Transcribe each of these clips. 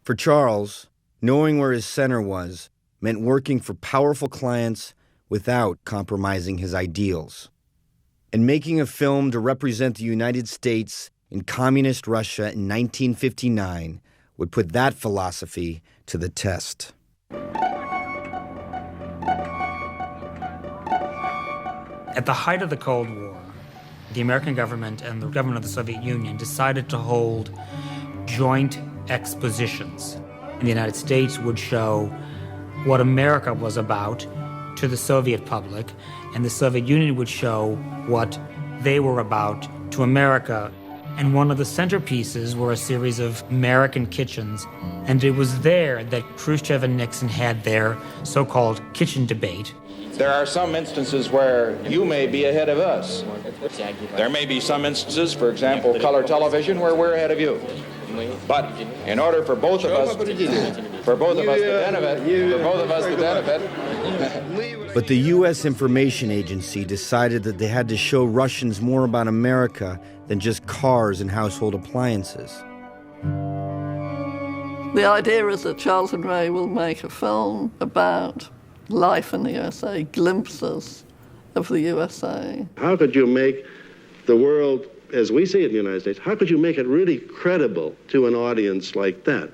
For Charles, knowing where his center was meant working for powerful clients without compromising his ideals. And making a film to represent the United States in communist Russia in 1959 would put that philosophy to the test. At the height of the Cold War, the American government and the government of the Soviet Union decided to hold joint expositions. And the United States would show what America was about to the Soviet public, and the Soviet Union would show what they were about to America. And one of the centerpieces were a series of American kitchens, and it was there that Khrushchev and Nixon had their so-called kitchen debate. There are some instances where you may be ahead of us. There may be some instances, for example, color television, where we're ahead of you. But in order for both of us to benefit, But the U.S. Information Agency decided that they had to show Russians more about America than just cars and household appliances. The idea is that Charles and Ray will make a film about life in the USA, glimpses of the USA. How could you make the world, as we see it in the United States, how could you make it really credible to an audience like that?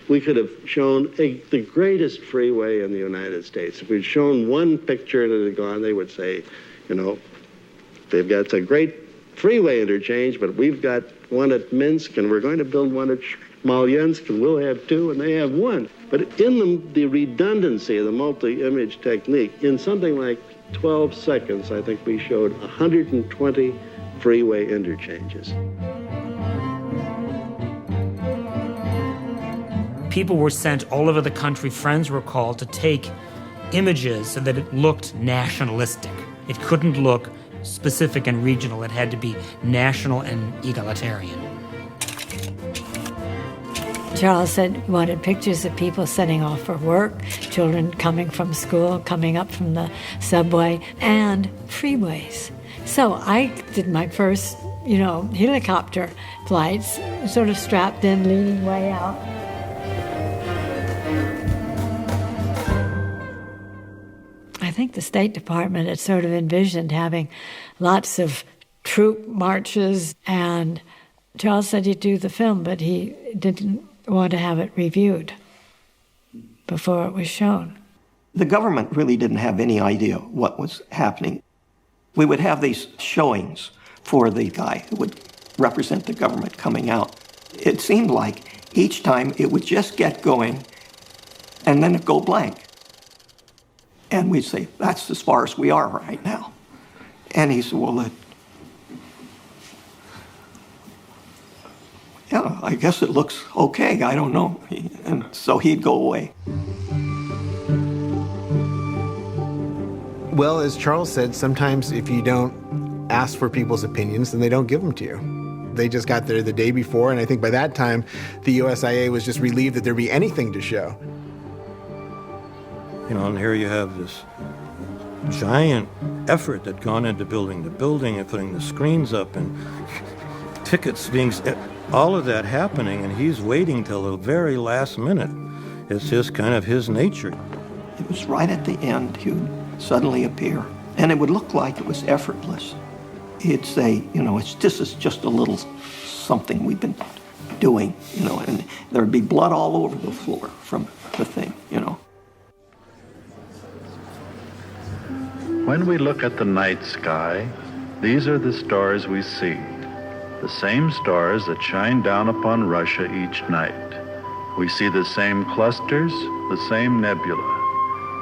We could have shown the greatest freeway in the United States. If we'd shown one picture that had gone, they would say, you know, they've got a great freeway interchange, but we've got one at Minsk, and we're going to build one at Smolensk, and we'll have two, and they have one. But in the redundancy of the multi-image technique, in something like 12 seconds, I think we showed 120 freeway interchanges. People were sent all over the country, friends were called to take images so that it looked nationalistic. It couldn't look specific and regional, it had to be national and egalitarian. Charles said he wanted pictures of people setting off for work, children coming from school, coming up from the subway, and freeways. So I did my first, helicopter flights, sort of strapped in, leaning way out. I think the State Department had sort of envisioned having lots of troop marches, and Charles said he'd do the film, but he didn't want to have it reviewed before it was shown. The government really didn't have any idea what was happening. We would have these showings for the guy who would represent the government coming out. It seemed like each time it would just get going and then it'd go blank. And we'd say, that's as far as we are right now. And he said, well, yeah, I guess it looks okay, I don't know. And so he'd go away. Well, as Charles said, sometimes if you don't ask for people's opinions, then they don't give them to you. They just got there the day before, and I think by that time, the USIA was just relieved that there'd be anything to show. And here you have this giant effort that gone into building the building and putting the screens up and tickets being, all of that happening, and he's waiting till the very last minute. It's just kind of his nature. It was right at the end he would suddenly appear, and it would look like it was effortless. He'd say, this is just a little something we've been doing, and there'd be blood all over the floor from the thing, When we look at the night sky, these are the stars we see, the same stars that shine down upon Russia each night. We see the same clusters, the same nebula,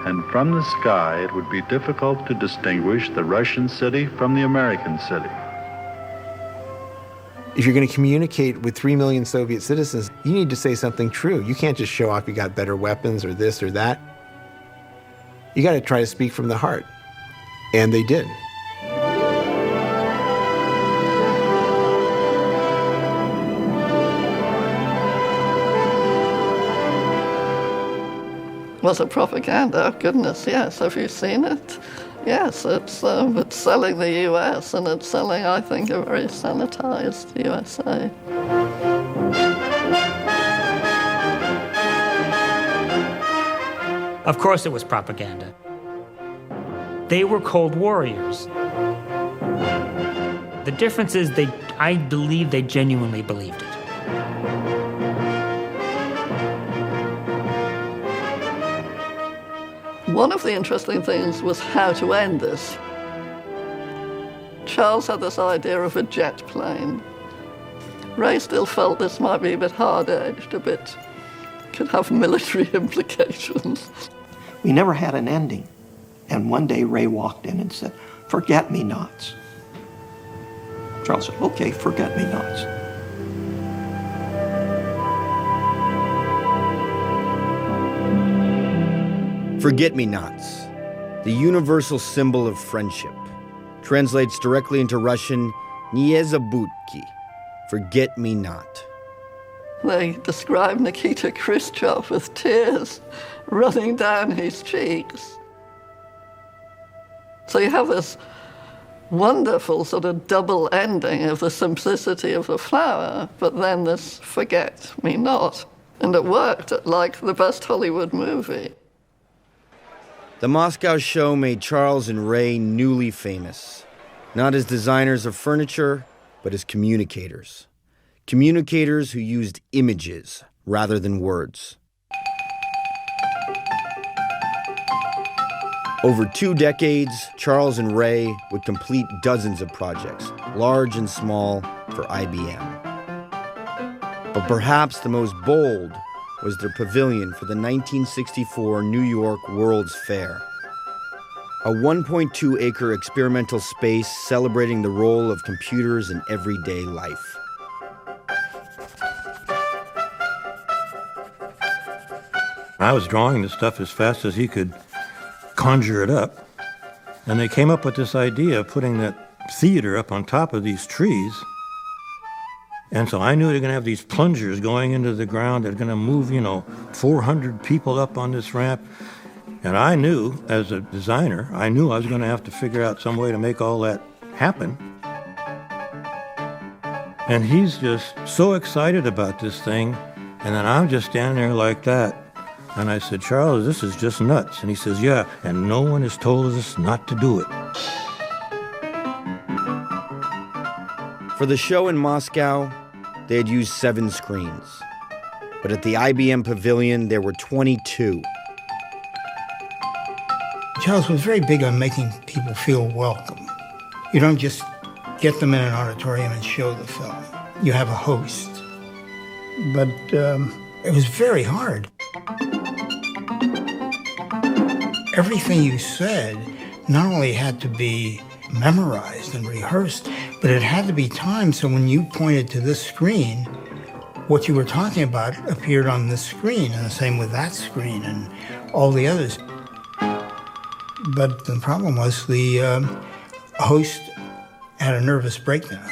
and from the sky it would be difficult to distinguish the Russian city from the American city. If you're going to communicate with 3 million Soviet citizens, you need to say something true. You can't just show off you got better weapons or this or that. You got to try to speak from the heart. And they did. Was it propaganda? Oh, goodness, yes. Have you seen it? Yes, it's selling the US, and it's selling, I think, a very sanitized USA. Of course it was propaganda. They were Cold Warriors. The difference is I believe they genuinely believed it. One of the interesting things was how to end this. Charles had this idea of a jet plane. Ray still felt this might be a bit hard-edged, could have military implications. We never had an ending. And one day Ray walked in and said, "Forget-me-nots." Charles said, "Okay, forget-me-nots." Forget-me-nots, the universal symbol of friendship, translates directly into Russian, "Nie zabudki," forget-me-not. They describe Nikita Khrushchev with tears running down his cheeks. So you have this wonderful sort of double ending of the simplicity of the flower, but then this forget-me-not. And it worked like the best Hollywood movie. The Moscow show made Charles and Ray newly famous, not as designers of furniture, but as communicators. Communicators who used images rather than words. Over 2 decades, Charles and Ray would complete dozens of projects, large and small, for IBM. But perhaps the most bold was their pavilion for the 1964 New York World's Fair. A 1.2-acre experimental space celebrating the role of computers in everyday life. I was drawing the stuff as fast as he could conjure it up, and they came up with this idea of putting that theater up on top of these trees. And so I knew they're going to have these plungers going into the ground. They're going to move, 400 people up on this ramp. And I knew, as a designer, I was going to have to figure out some way to make all that happen. And he's just so excited about this thing. And then I'm just standing there like that. And I said, "Charles, this is just nuts." And he says, "Yeah, and no one has told us not to do it." For the show in Moscow, they had used 7 screens. But at the IBM Pavilion, there were 22. Charles was very big on making people feel welcome. You don't just get them in an auditorium and show the film. You have a host. But it was very hard. Everything you said not only had to be memorized and rehearsed, but it had to be timed so when you pointed to this screen, what you were talking about appeared on this screen, and the same with that screen and all the others. But the problem was the host had a nervous breakdown.